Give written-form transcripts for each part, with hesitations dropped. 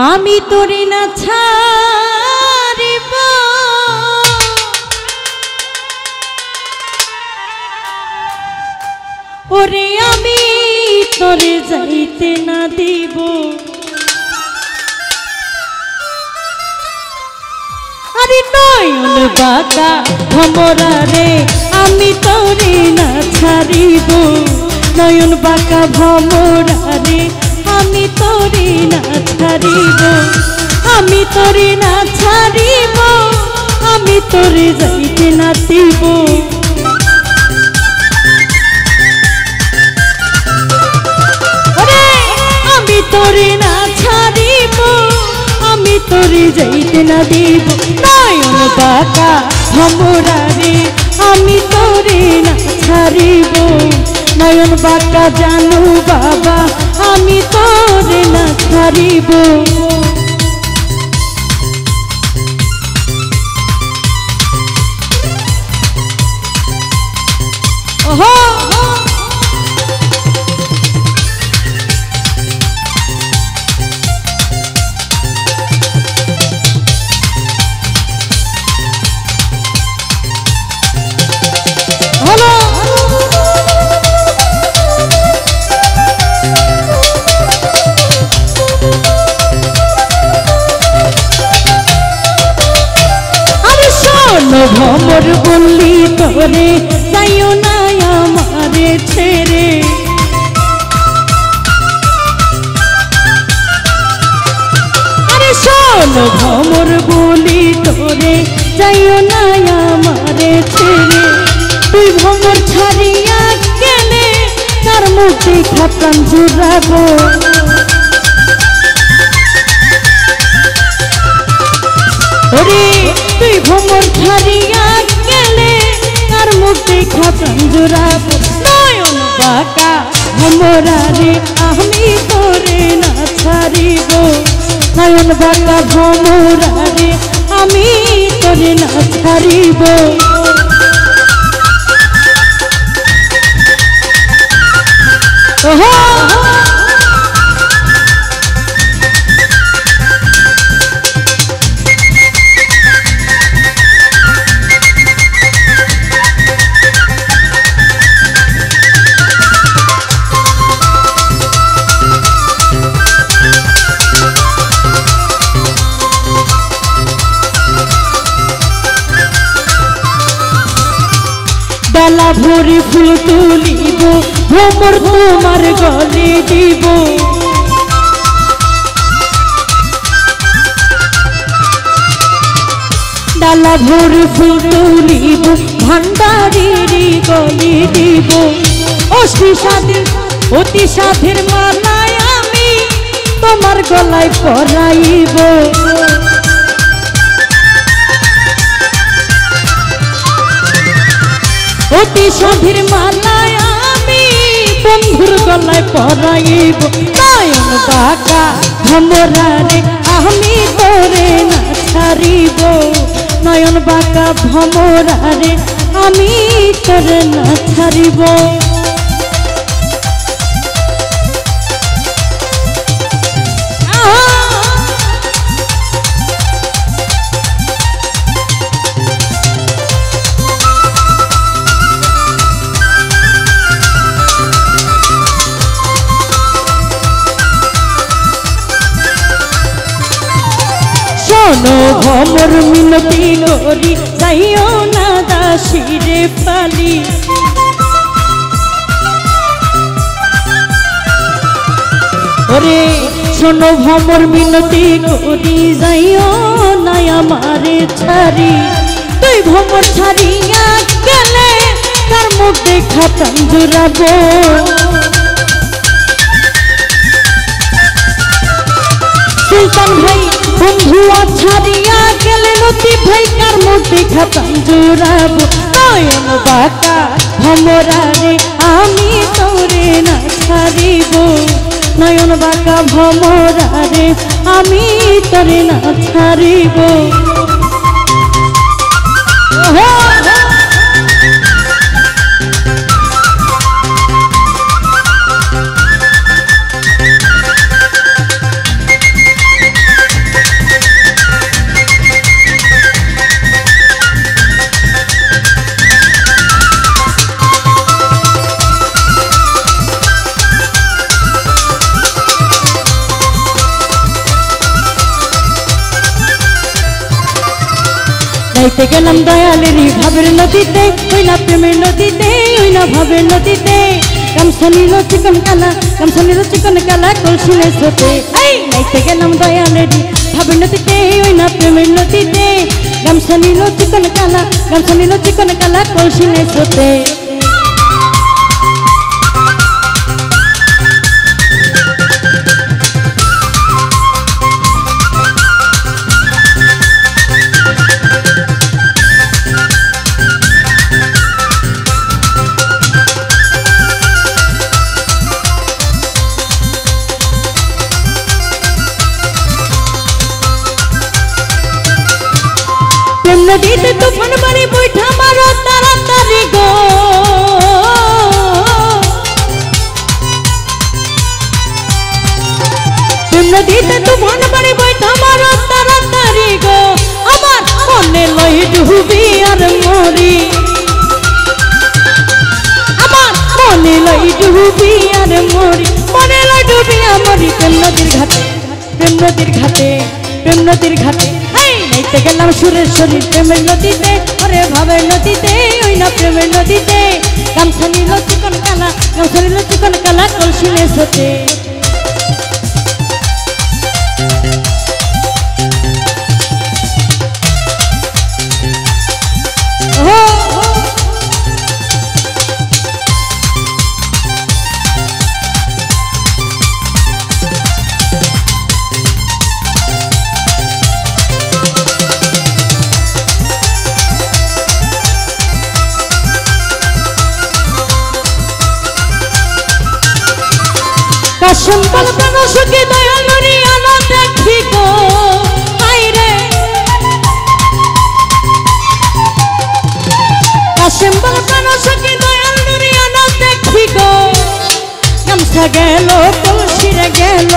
আমি তোরে না ছাড়িব ওরে আমি তোরে যাইতে না দিব আরে নয়ন বাঁকা ভমরা রে আমি তোরে না ছাড়িব নয়ন বাঁকা ভমরা রে আমি তোরে না ছাড়িব আমি তোরে না ছাড়িব আমি তোরে যাইতে না দিব আমি তোরে না ছাড়িব আমি তোরে যাইতে না দিব নয়ন বাঁকা ভমরা রে আমি তোরে না ছাড়িব নয়ন বাঁকা জানু বাবা আমি তোরে না ছাড়িব ওহো ভমর বললি তোরে যাইও না আমারে ছেড়ে আরে শোন ভমর বলি তোরে যাইও না আমারে ছেড়ে তুই ভমর ছাড়িয়া গেলে তার মুখে খাতাম জুড়াবো ওরে তুই ভমর ছাড়িয়া গেলে তার মুখে খাতাম জুড়াবো নয়ন বাঁকা ভমরা রে আমি তোরে না ছাড়িব নয়ন বাঁকা ভমরা রে আমি তোরে না ছাড়িব ওহো ডালা ভরি ফুল তুলিব ভ্রমর তোমার গলে দিব ডালা ভরি ফুল তুলিব ভান্ডারির গলে দিব অতি সাধের মালায় আমি তোমার গলায় পরাইব অতি সাধের মালায় আমি বন্ধুর গলায় পরাইব নয়ন বাঁকা ভমরা রে আমি তোরে না ছাড়িব নয়ন বাঁকা ভমরা রে আমি তোরে না ছাড়িব শোনো ভমর মিনতি করি যাইও না দাসিরে পালি ওরে শোনো ভমর মিনতি করি যাইও না আমারে ছাড়ি তুই ভমর ছাড়িয়া গেলে তার মুখ দেখাতাম জুড়াবো সুলতান ভাই বন্ধু ছাড়িয়া গেলে লতিফ ভাই কার মধ্যে খাতাম জুড়াবো নয়ন বাঁকা ভমরা রে আমি তোরে না ছাড়িব নয়ন বাঁকা ভমরা রে আমি তোরে না ছাড়িব নাইতে গেলাম দয়ালেরই ভাবের নদীতে, ওই না প্রেমের নদীতে, ওই না ভাবের নদীতে। গামছা নিল চিকন কালা, গামছা নিল চিকন কালা কলসি নাই স্রোতে। এই নাইতে গেলাম দয়ালেরই ভাবের নদীতে, ওই না প্রেমের নদীতে। গামছা নিল চিকন কালা, গামছা নিল চিকন কালা কলসি নাই স্রোতে। প্রেম নদীতে তুফান বাড়ি বৈঠা মারো তাড়াতাড়ি গো, প্রেম নদীতে তুফান বাড়ি বৈঠা মারো তাড়াতাড়ি গো। আমার মনে লই ডুবি আর মরি, আমার মনে লই ডুবি আর মরি, মনে লই ডুবি আর মরি। প্রেম নদীর ঘাটে, প্রেম নদীর ঘাটে, প্রেম নদীর ঘাটে। নাইতে গেলাম সুরের শরীর প্রেমের নদীতে, ওরে ভাবের নদীতে, ওই না প্রেমের নদীতে। গামছা নিল চিকন কালা, গামছা নিল চিকন কালা কলসি নাই স্রোতে। কাশম্বল প্রাণ সুখী দয়াল নুরি আলো দেখি গো, আইরে কাশম্বল প্রাণ সুখী দয়াল নুরি আলো দেখি গো। গামছা গেল কলসিরে গেল,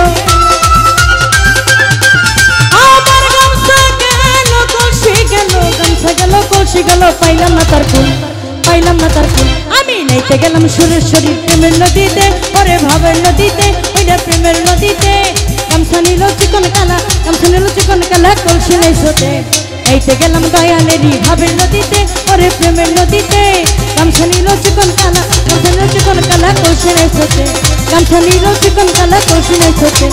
আমার গামছা গেল কলসি গেল, গামছা গেল কলসি গেল, পাইলাম না তার ফুল, পাইলাম না তার ফুল। আমি নাইতে গেলাম সুরের শরীর প্রেমের নদীতে, ওরে ভাবের নদীতে, ওইটা প্রেমের নদীতে। গামছা নিল চিকন কালা, গামছা নিল চিকন কালা কলসি নাই স্রোতে। নাইতে গেলাম দয়ালেরই ভাবের নদীতে, ওরে প্রেমের নদীতে। গামছা নিল চিকন কালা, গামছা নিল চিকন কালা কলসি নাই স্রোতে। গামছা নিল চিকন কালা কলসি নাই স্রোতে,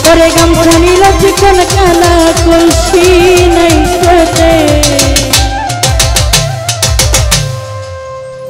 ওরে গামছা নিল চিকন